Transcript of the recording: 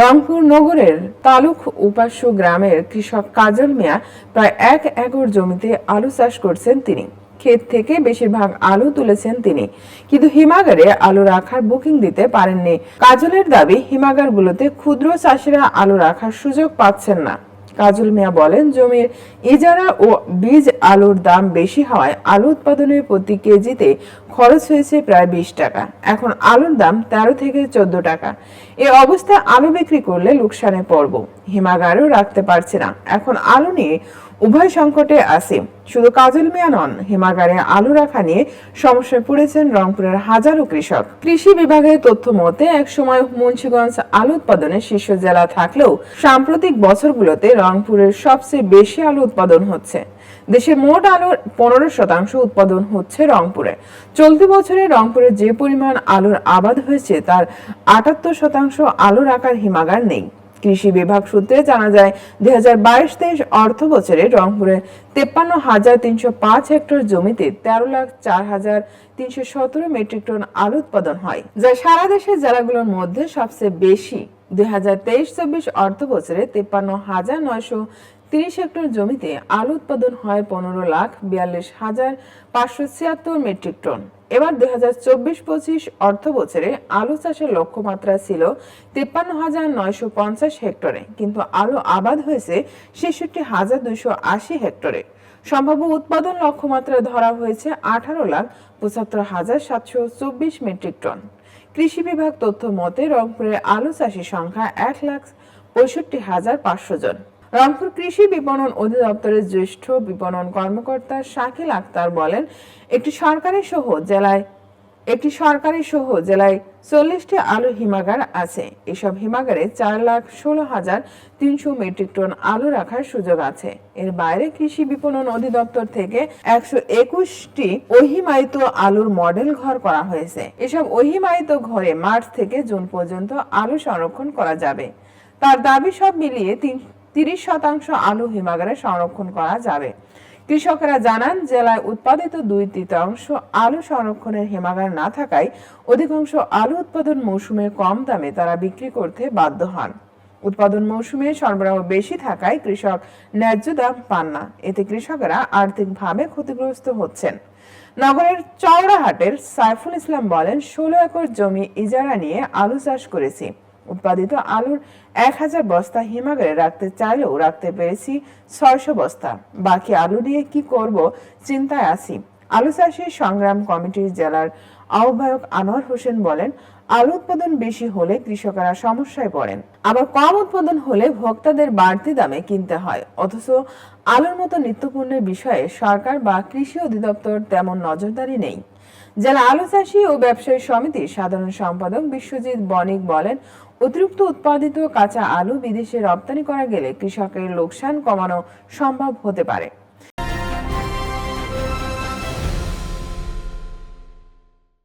রংপুর নগরের তালুক উপাস্য গ্রামের কৃষক কাজল মিয়া প্রায় 1 একর জমিতে আলু চাষ করছেন তিনি। ক্ষেত থেকে বেশিরভাগ আলু তুলেছেন তিনি, কিন্তু হিমাগারে আলু রাখার বুকিং দিতে পারেননি। কাজলের দাবি, হিমাগারগুলোতে ক্ষুদ্র চাষিরা আলু রাখার সুযোগ পাচ্ছেন না। কাজল মিয়া বলেন, জমির ইজারা ও বীজ আলুর দাম বেশি হওয়ায় আলু উৎপাদনে প্রতি কেজিতে খরচ হয়েছে প্রায় 20 টাকা। এখন আলুর দাম 13 থেকে 14 টাকা। এই অবস্থায় আলু বিক্রি করলে লোকসানে পড়ব, হিমাগারেও রাখতে পারছি না। এখন আলু নিয়ে উভয় সংকটে আছে। শুধু কাজল মিয়া নন, হিমাগারে আলু রাখা নিয়ে সমস্যায় পড়েছেন রংপুরের হাজারো কৃষক। কৃষি বিভাগের তথ্য মতে একসময় মুন্সিগঞ্জ আলু উৎপাদনের শীর্ষ জেলা থাকলেও সাম্প্রতিক বছরগুলোতে রংপুরের সবচেয়ে বেশি আলু উৎপাদন হচ্ছে। দেশে মোট আলুর 15% উৎপাদন হচ্ছে রংপুরে। চলতি বছরে রংপুরে যে পরিমাণ আলুর আবাদ হয়েছে তার 78% আলু রাখার হিমাগার নেই। কৃষি বিভাগ সূত্রে জানা যায়, 2022-23 অর্থ বছরে রংপুরে 53,305 হেক্টর জমিতে 13,04,317 মেট্রিক টন আলু উৎপাদন হয়, যা সারা দেশের জেলাগুলোর মধ্যে সবচেয়ে বেশি। 2023-24 অর্থ বছরে 53,930 হেক্টর জমিতে আলু উৎপাদন হয় 15,42,576 মেট্রিক টন। এবার 2024-25 অর্থ বছরে আলু চাষের লক্ষ্যমাত্রা ছিল 53,950 হেক্টরে, কিন্তু আলু আবাদ হয়েছে 66,280 হেক্টরে। সম্ভাব্য উৎপাদন লক্ষ্যমাত্রা ধরা হয়েছে 18,75,724 মেট্রিক টন। কৃষি বিভাগ তথ্য মতে রংপুরের আলু চাষী সংখ্যা 1,65,500 জন। রংপুর কৃষি বিপণন অধিদপ্তরের জ্যেষ্ঠ বিপণন কর্মকর্তা শাকিল আক্তার বলেন, একটি সরকারি সহ জেলায় 40টি আলু হিমাগার আছে। এসব হিমাগারে 4,16,300 মেট্রিক টন আলু রাখার সুযোগ আছে। এর বাইরে কৃষি বিপণন অধিদপ্তর থেকে 121টি অহিমায়িত আলুর মডেল ঘর করা হয়েছে। এসব অহিমায়িত ঘরে মার্চ থেকে জুন পর্যন্ত আলু সংরক্ষণ করা যাবে। তার দাবি, সব মিলিয়ে 30% আলু হিমাগারে সংরক্ষণ করা যাবে। কৃষকেরা জানান, জেলায় উৎপাদিত 2/3 আলু সংরক্ষণের হিমাগার না থাকায় অধিকাংশ আলু উৎপাদন মৌসুমে কম দামে তারা বিক্রি করতে বাধ্য হন। উৎপাদন মৌসুমে সরবরাহ বেশি থাকায় কৃষক ন্যায্য দাম পান না। এতে কৃষকেরা আর্থিকভাবে ক্ষতিগ্রস্ত হচ্ছেন। নগরের চওড়াহাটের সাইফুল ইসলাম বলেন, 16 একর জমি ইজারা নিয়ে আলু চাষ করেছি। উৎপাদিত আলুর 1000 বস্তা হিমাগারে রাখতে চাইলেও রাখতে পেরেছি 600 বস্তা। বাকি আলু দিয়ে কি করব চিন্তায় আছি। আলু চাষী সংগ্রাম কমিটির জেলার আহ্বায়ক আনোয়ার হোসেন বলেন, আলু উৎপাদন বেশি হলে কৃষকেরা সমস্যায় পড়েন, আবার কম উৎপাদন হলে ভোক্তাদের বাড়তি দামে কিনতে হয়। অথচ আলুর মতো নিত্যপণ্যের বিষয়ে সরকার বা কৃষি অধিদপ্তর তেমন নজরদারি নেই। জেলা আলু চাষী ও ব্যবসায়ী সমিতির সাধারণ সম্পাদক বিশ্বজিৎ বণিক বলেন, অতিরিক্ত উৎপাদিত কাঁচা আলু বিদেশে রপ্তানি করা গেলে কৃষকের লোকসান কমানো সম্ভব হতে পারে।